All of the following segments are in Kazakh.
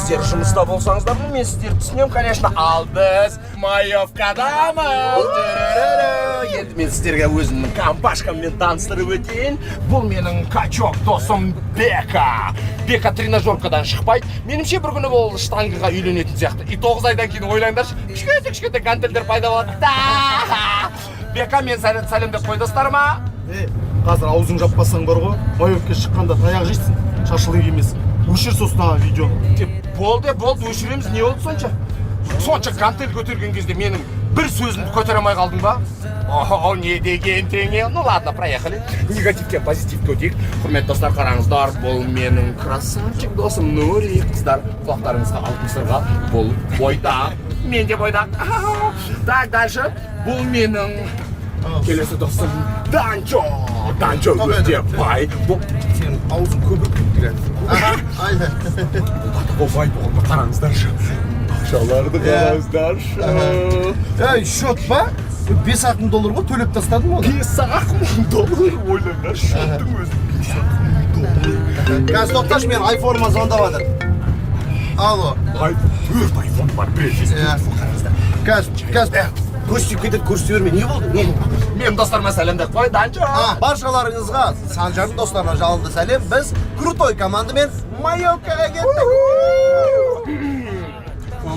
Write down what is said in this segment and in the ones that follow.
сіздер жұмыста болсаңыздар, мен сіздерді түсінемін, конечно, ал біз Маевкадамыз. Енді мен сіздерге өзімнің компашкаммен таныстырып өтейін. Бұл менің качок досым Бека. Бека тренажеркадан шықпайды. Меніңше бір күні ол штангыға үйленетін сияқты. И 9 айдан кейін ойлаңдаршы, кішкентай гантельдер пайда болады. Бека, мен сәлемдеп қой достарыма. Қазір аузың жаппасаң бар ғой, Маевке шыққанда таяқ жейсің, шашылық емес. Өшір сосын видео. Болды, өшіреміз, не болды сонша? Сонша гантель көтерген кезде менің бір сөзімді көтере алмай қалдың ба? О, не деген теңе? Ну ладно, проехали. Негативке позитивке өтейік. Құрметті достар, қараңыздар, бұл менің красавчик досым Нури. Қыздар, құлақтарыңызға алтын сырға, бұл бойдақ. Мен де бойдақ. Так, дальше. Бұл менің келесі досым Данчо. Данчо өте бай. Сенің аузың көбірек кіреді. Айда. Бұл бай болғанда қараңыздаршы. Ақшаларды қараңыздаршы. Счет ба? $5,000 ғой, төлеп тастадым оны. $5,000 ойлаңдар, счеттің өзі $5,000. Қазір тоқташ, мен айфоныма звондап жатыр. Алло. Айфон бар, Қазір көрсетіп кетеді, көрсете берме. Не болды? Мен достарыма сәлемдеп қой, Данчо. Баршаларыңызға, Санжардың достарына жалынды сәлем. Біз крутой командамен Маевкаға кеттік.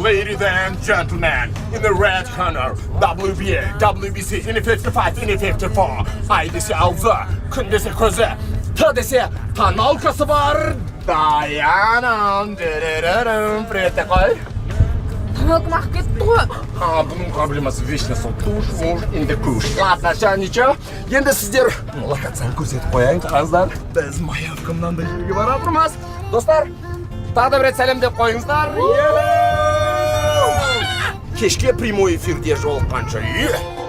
Ladies and gentlemen, in the red corner, WBA, WBC, in the 55, in the 54. Ай десе аузы, күн десе көзі, Т десе таналкасы бар. Даянам, привет такой. Таналкам ақ кетті ғой. Бұның проблемасы вечно сол туш, муж, инде куш. Ладно, ничего. Енді сіздер локацияны көрсетіп қояйын, қараңыздар. Біз Маевка мынандай жерге баратырмыз. Достар, тағы да бір рет сәлемдеп қойыңыздар. Кешке прямой эфирде жолыққанша.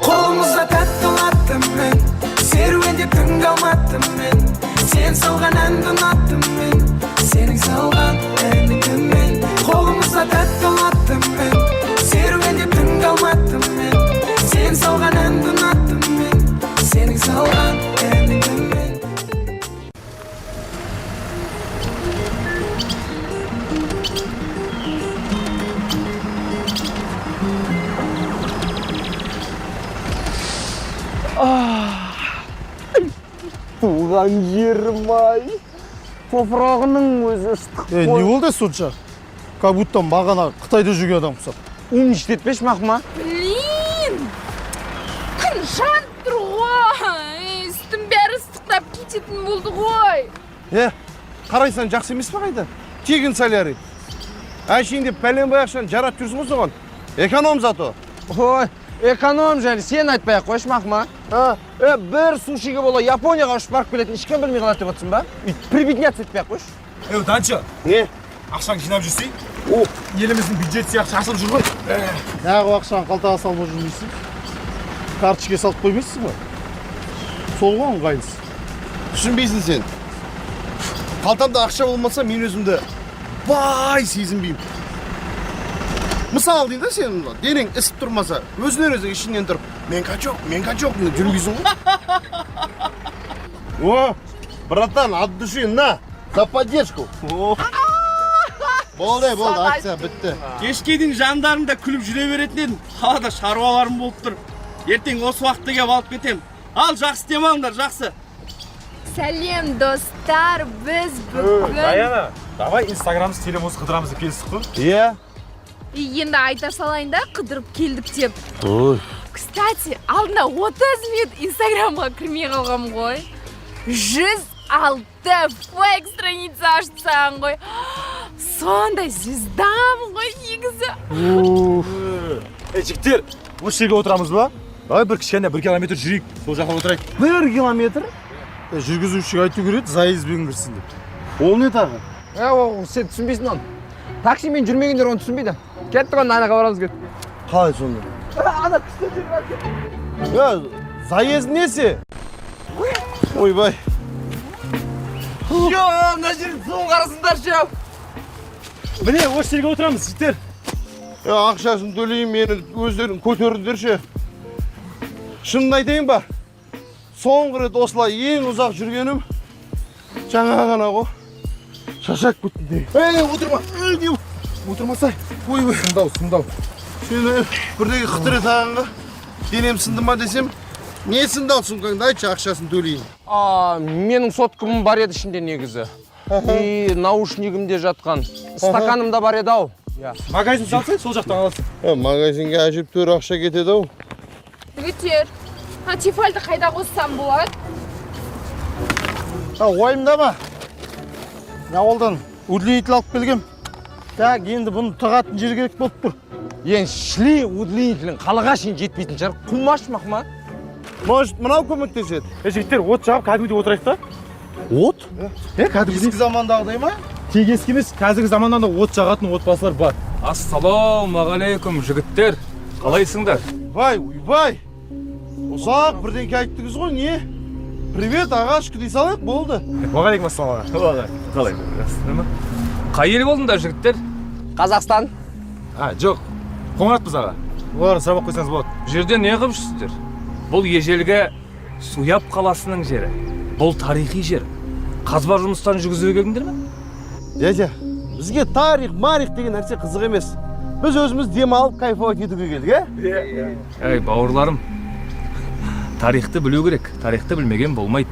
Қолымызда тәтті латтым мен, серуенде түнгі алматтым мен. Сен салған әнді ұнаттым мен, сенің салған әніңді мен. Қолымызда тәтті латтым мен, серуенде түнгі алматтым мен. Сен салған әнді ұнаттым мен, сенің салған әніңді мен. Туған жерім-ай, топырағының өзі ыстық қой. Не болды сонша? Как будто бағана Қытайда жүрген адам құсап. Умништетпеш мақма? Блин! Күн жанып тұр ғой. Үстім бәрі ыстықтап кететін болды ғой. Қарайсан жақсы емес па қайда? Тегін солярий. Әшейін деп пәлен баяқшан жарап жүрсің ғой соған. Эконом зато. Ой, эконом жайлы сен айтпай-ақ қойшы мақма. Бір сушиге бола Японияға ұшып барып келетін ешкім білмей қалады деп отырсың ба? Прибедняться етпей-ақ қойшы. Данчо. Не? Ақшаң жинап жүрсей? Еліміздің бюджет сияқты ашылып жүр ғой. Нағы ақшаң қалтаға салма жүрмейсің? Карточке салып қоймайсың ба? Сол ғой ыңғайлысы. Түсінбейсің сен. Қалтамда ақша болмаса мен өзімді бай сезінбеймін. Мысал дейді сен, денең ісіп тұрмаса, өзінен өзің ішінен тұрып, мен качок, жүргейсің ғой. О, братан, от души, на, за поддержку. Болды, акция бітті. Кешке дейін жандарымда күліп жүре беретін едім. Қалада шаруаларым болып тұр. Ертең осы уақытта келіп алып кетем. Ал, жақсы демаңдар, жақсы. Сәлем достар, біз бүгін... Даяна, давай инстаграмсыз телемоз қыдырамыз деп келістік қой. Енді айта салайын да, қыдырып келдік деп. Кстати, алдында 30 минут инстаграмға кірмей қалғам ғой. 106 фейк страница ашсаң ғой. Сондай звездам ғой негізі. Жігіттер, осы жерге отырамыз ба? Давай бір кішкене 1 километр жүрейік, сол жаққа отырайық. 1 километр? Жүргізушіге айту керек, заезбен кірсін деп. Ол не тағы? Сен түсінбейсің оны. Таксимен жүрмегендер оны түсінбейді. Кеттік оны анаға барамыз кет. Қалай сонда? Ана түсінбейді. Заезд несі? Ойбай. Мына жердің суын қарасыңдаршы. Міне, осы жерге отырамыз, жігіттер. Ақшасын төлейін, мені өздерін көтердірші. Шынын айтайын ба? Соңғы рет осылай ең ұзақ жүргенім жаңа ғана ғой. Шашақ күттім. Отырма. отырмасай. Ой, сымдау. Сені бірдегі қытыры тағанға денем сынды ма десем, не сынды ал сумкаңды айтшы, ақшасын төлейін. Менің соткамым бар еді ішінде негізі. И наушнигімде жатқан. Стаканым да бар еді ау. Магазин салсай, сол жақтан аласың. Магазинге әжептәуір ақша кетеді ау. Жігіттер, тефальді қайда қоссам болады? Ойымдама. Ауылдан удлинитель алып келгем. Так, енді бұны тығатын жер керек болып тұр. Ең шли удлинителің қалаға шейін жетпейтін шығар. Құмаш мақма. Может, мынау көмектеседі? Жігіттер, от жағып кәдімгідей отырайық та. От? Кәдімгідей. Ескі замандағыдай ма? Тек ескі емес, қазіргі заманнан да от жағатын отбасылар бар. Ассалаумағалейкум жігіттер, қалайсыңдар? Ойбай! Ұзақ бірдеңке айттыңыз ғой, не? Привет, аға, шүкі дей салайық, болды. Уағалейкум ассалам аға. Қалай? Қай ел болдыңдар жігіттер? Қазақстан. Жоқ, қоңыратпыз аға. Оларын сұрап қойсаңыз болады. Бұл жерде не қылып жүрсіздер? Бұл ежелгі Суяб қаласының жері. Бұл тарихи жер. Қазба жұмыстарын жүргізуге келдіңдер ме? Дядя, бізге марих деген нәрсе қызық емес. Біз өзіміз демалып, кайфовать етуге келдік, Әй, бауырларым, тарихты білу керек, тарихты білмеген болмайды.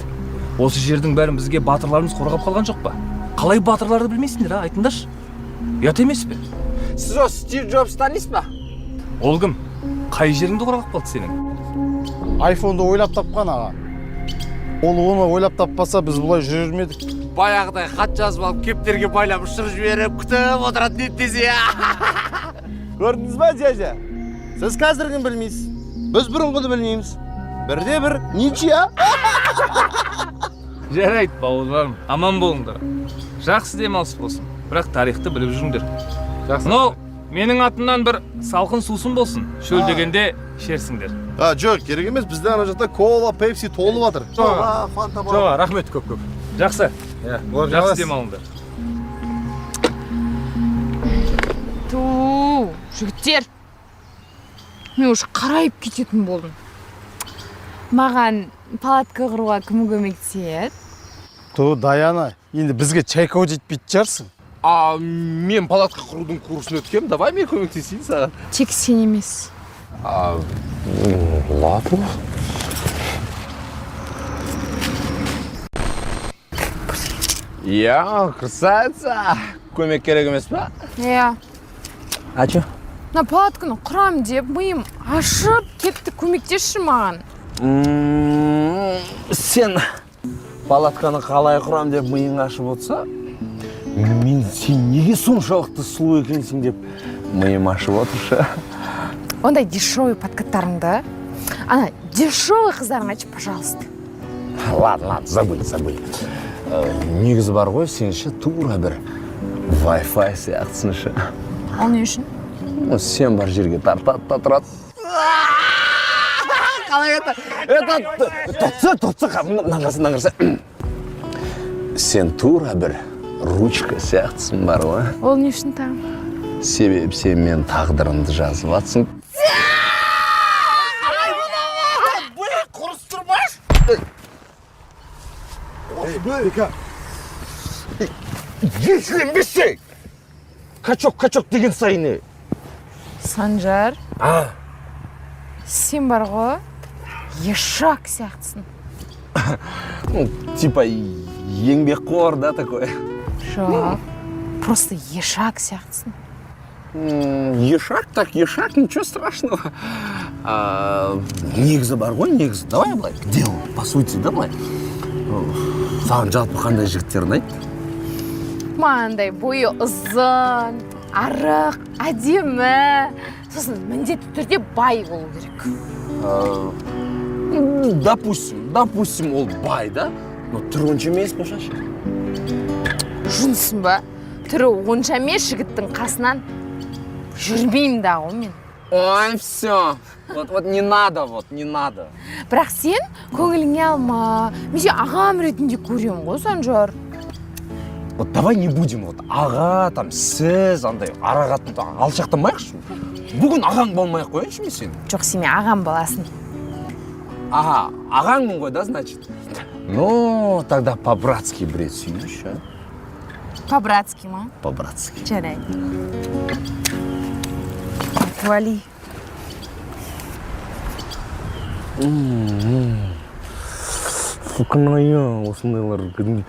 Осы жердің бәрін бізге батырларымыз қорғап қалған жоқ па? Қалай батырларды білмейсіңдер, айтыңдаршы? Ұят емес пе? Сіз о Стив Джобс танисыз ба? Ол кім? Қай жеріңді қорғап қалды сенің? Айфонды ойлап тапқан аға. Ол оны ойлап таппаса, біз бұлай жүрмедік. Баяғыдай хат жазып алып, кептерге байлап ұшырып жіберіп, күтіп отыратын еді десе. Көрдіңіз ба, дядя? Сіз қазіргін білмейсіз. Біз бұрынғыны білмейміз. Бірде-бір ничия. Жарайды, бауырларым, аман болыңдар. Жақсы демалыс болсын, бірақ тарихты біліп жүріңдер. Мынау менің атымнан бір салқын сусын болсын. Шөл дегенде ішерсіңдер. Жоқ, керек емес. Бізде ана жақта кола, пепси толып жатыр. Жоқ, рахмет көп. Жақсы. Жақсы демалыңдар. Жігіттер, мен уже қарайып кететін болдым. Маған палатка құруға кім көмектеседі? Даяна, енді бізге чайкау жетпейтін шығарсың. Мен палатка құрудың курсын өткем, давай мен көмектесейін саған. Тек сен емес. Ладно. Красавица. Көмек керек емес па? А чё? На палатканы құрам деп, миым ашып кетті, көмектесші маған. Сен палатканы қалай құрам деп миың ашып отырса, мен сен неге соншалықты сұлу екенсің деп миым ашып отыршы. Ондай дешевый подкаттарыңды, ана дешевый қыздарың айтшы, пожалуйста. Ладно, забыл. Негізі бар ғой, сен ше тура бір Wi-Fi сияқтысың ше. Ол не үшін? Сен бар жерге тартады да тұрады. Қалай Тұтсы, наңғырса. Сен тура бір ручка сияқтысың бар ғой. Ол не үшін тағым? Себебі сен мен тағдырымды жазып атсың. Ешленбесе! Качок деген сайыны. Санжар, сен бар ғой, ешак сияқтысың. Типа еңбекқор, да, такой? Жоқ, просто ешак сияқтысың. Ешак, ничего страшного. Негізі бар ғой, негізі. Давай былай, где он, по сути, да былай? Саған жалпы қандай жігіттер ұнайды? Маңдай бойы ұзын, арық, әдемі. Сосын міндетті түрде бай болу керек. Допустим, ол бай, да? Но түрі онша емес па шашы? Жүнсің ба? Түрі онша емес, жігіттің қасынан жүрмеймін да ғой мен. Ой, все. Вот не надо. Бірақ сен көңіліңе алма. Мен сен ағам ретінде көрем ғой, Санжар. Вот давай не будем аға, там, сіз, андай, арағатын алшақтамайықшы. Бүгін ағаң болмай қойыншы мен сен? Жоқ, сен мен ағам баласын. Ағаңмын ғой, да, значит? Ну, тогда по-братски, бред, сүйінші. По-братски ма? По-братски. Жарайды. Вали. Сукынайы осындайлар кәдімгі.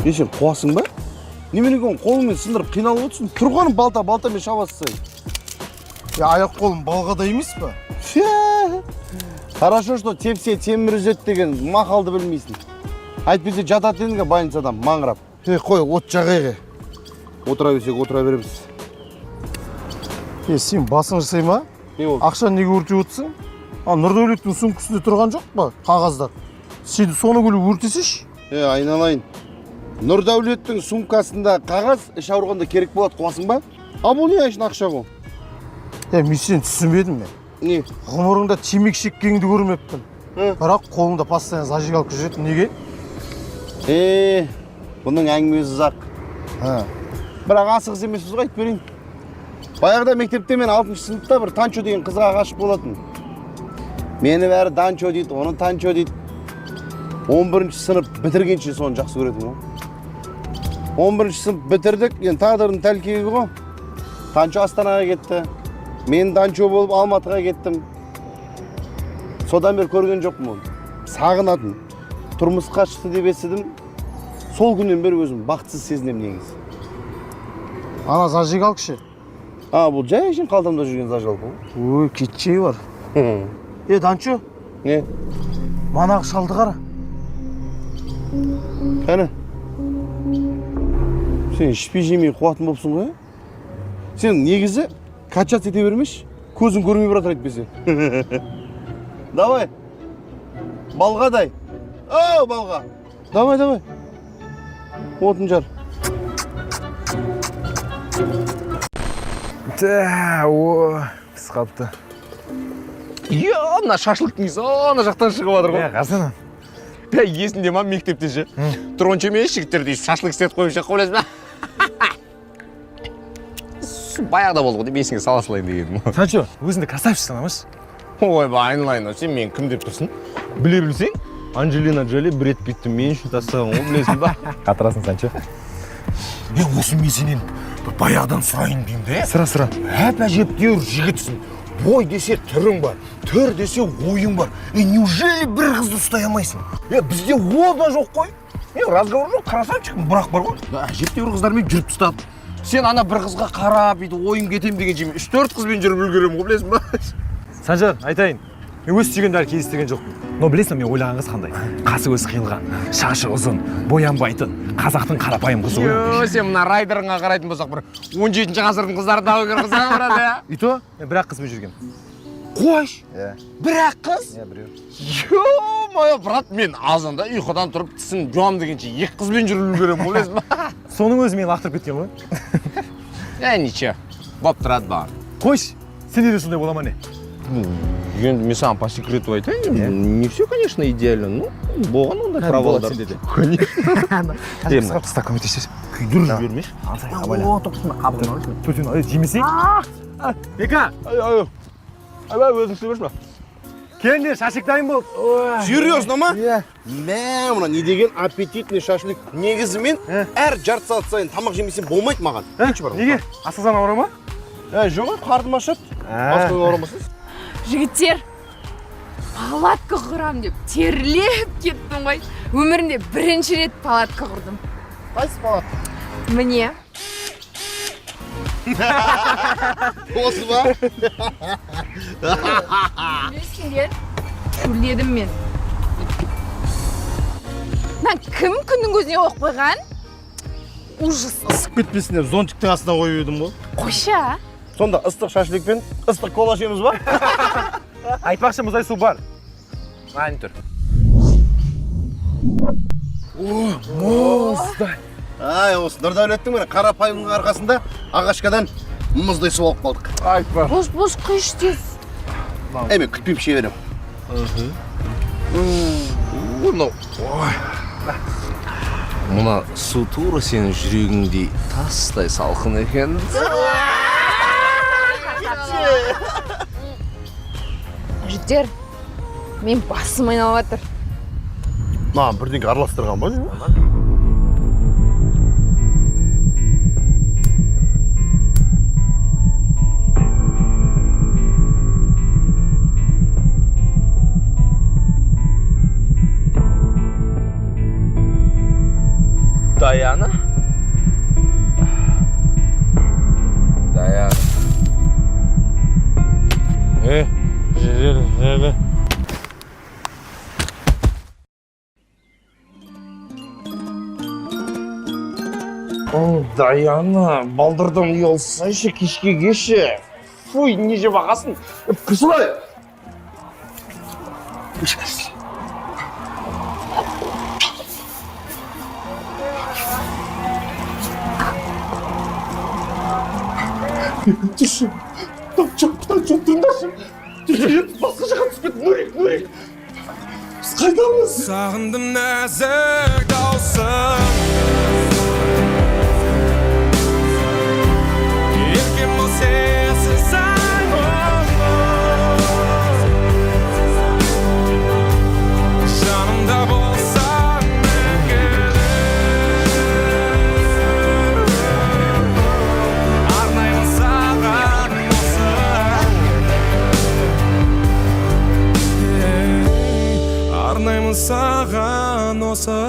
Сен қуасың ба? Неменеге қолыңмен сындырып қиналып отырсың? Тұрғаным балтамен шабасың. Аяқ қолым балғада емес па? Хорошо, что тепсе темір үзет деген мақалды білмейсің. Әйтпесе жатады едіңге больницадан маңырап. Қой, от жағайға. Отыра берсек, отыра береміз. Сен басың жасай ма? Ақша неге өртеп отырсың? Нұрдәулеттің сумкасында тұрған жоқ па? Қағаздар. Сен соны күліп өртесеш? Айналайын. Нұрдәулеттің сумкасында қағаз іш ауырғанда керек болады, қуасың ба? Бұл не үшін ақша ғой? Мен сен түсінбедім мен. Не? Ғұмырыңда темекі шеккеніңді көрмеппін. Бірақ қолыңда постоянно зажигалка жүреді. Неге? Бұның әңгімесі ұзақ. Бірақ асығыс емеспіз ғой, айтып берейін. Баяғыда мектепте мен 6-шы сыныпта бір Танчо деген қызға ғашық болатын. Мені бәрі Данчо дейді, оны Танчо дейді. 11-ші сынып бітіргенше соны жақсы көретін ғой. 11-ші сынып бітірдік, енді тағдырдың тәлкегі ғой. Танчо Астанаға кетті. Мен Данчо болып Алматыға кеттім. Содан бері көрген жоқпын оны. Сағынатын. Тұрмысқа шықты деп естідім. Сол күннен бері өзім бақытсыз сезінем негізі. Ана зажигалка ше? Бұл жай үшін қалтамда жүрген зажигалка ғой. Ой, кетчей бар. Данчо? Не? Манағы шалды қара. Қане? Сен ішпей жемей қуатын болыпсың ғой? Сен негізі качаться ете бермеш, көзің көрмей бұратыр айтпесе. Давай. Балға дай. Балға. Давай. Отын жар. Піс қапты. Ана шашлык несі, ана жақтан шығып адыр ғой. Қасына. Есінде ма мектепте же? Трончо емес жігіттер дейсі, шашлык істетіп қойып шақ қолайыз ба? Баяғыда болды ғой деп есіңе сала салайын дегенім. Санчо, өзіңді красавчысың амаш. Ой, айналайын, сен мен кім деп тұрсың? Біле білсең, Анджелина Джоли Бред Питті мен үшін тастаған ғой, білесің ба? Қатырасың, Санчо. Осы мен сенен баяғыдан сұрайын деймін де. Сұра. Әжептеуір жігітсің. Бой десе түрің бар, түр десе ойың бар. Неужели бір қызды ұстай алмайсың? Бізде ол да жоқ қой. Разговор жоқ, красавчикпін, бірақ бар ғой. Әжептеуір қыздармен жүріп тастап. Сен ана бір қызға қарап, ойым кетем деген жеме 3-4 қызбен жүріп үлгерем ғой, білесің ба? Санжар, айтайын. Мен өз сүйгенді әлі кездестірген жоқпын. Но білесің, мен ойлаған қыз қандай? Қасы көзі қиылған, шашы ұзын, боянбайтын, қазақтың қарапайым қызы ғой. Сен мына райдерыңа қарайтын болсақ, бір 17-ші ғасырдың қыздары даугер қызға барады, я? Ито, мен бір-ақ қызбен жүргем. Қойш? Бір-ақ қыз? Біреу. Ё-моё, брат, мен азанда ұйқыдан тұрып тісін жуам дегенше 2 қызбен жүріп үлгерем, білесің ба? Соның өзі мені лақтырып кеткен ғой. Ниче, боп тұрады бар. Қойш, сенде де сондай бола ма не? Енді мен саған по секрету айтайын, не все, конечно, идеально, ну, болған ондай правалдар. Сенде де. Конечно. Қысқа көмектесесің. Күйдіріп жібермеш. Төтен, жемесей? Бека! Өзің сөйлеш ма? Келіңдер, шашлык дайын болды. Серьезно ма? Мә, мына не деген аппетитный шашлык. Негізімен әр жарты сағат сайын тамақ жемесем болмайды маған. Неге? Асылсан ауыра ма? Жоқ, қарным ашады. Басқаң ауырамасыз? Жігіттер, палатка құрам деп терлеп кеттім ғой. Өмірімде бірінші рет палатка құрдым. Қайсы палатка? Міне. Осы ба? Білесіңдер, шөлдедім мен. Кім күннің көзіне қойып қойған? Ужас. Ысып кетпесін деп зонтиктің астына қойып едім ғой. Қойша. Сонда ыстық шашлыкпен ыстық кола ішеміз ба? Айтпақшы, мұздай су бар. Айын тұр. Мұздай. Осы Нұрдәулеттің мені қарапайымның арқасында ағашқадан мұздай су алып қалдық. Айтпа. Бос қыш тез. Мен күтпейіп ше берем. Мұна су тура сенің жүрегіңдей тастай салқын екен. Жігіттер, мен басым айналып жатыр. Маған бірдеңке араластырған ба? Даяна? Даяна. Даяна, балдырдан ұялсайшы кешке кеші. Фуй, не жеп ағасын. Күсілай! Түші, тапчақтан жоқ тыңдашы. Түші, басқа жаққа түспет, Нұрик. Біз қайдамыз? Сағындым нәзік даусын еркем бол сенсіз жанымда болсаң мәңгілік арнаймын саған осы арнаймын саған осы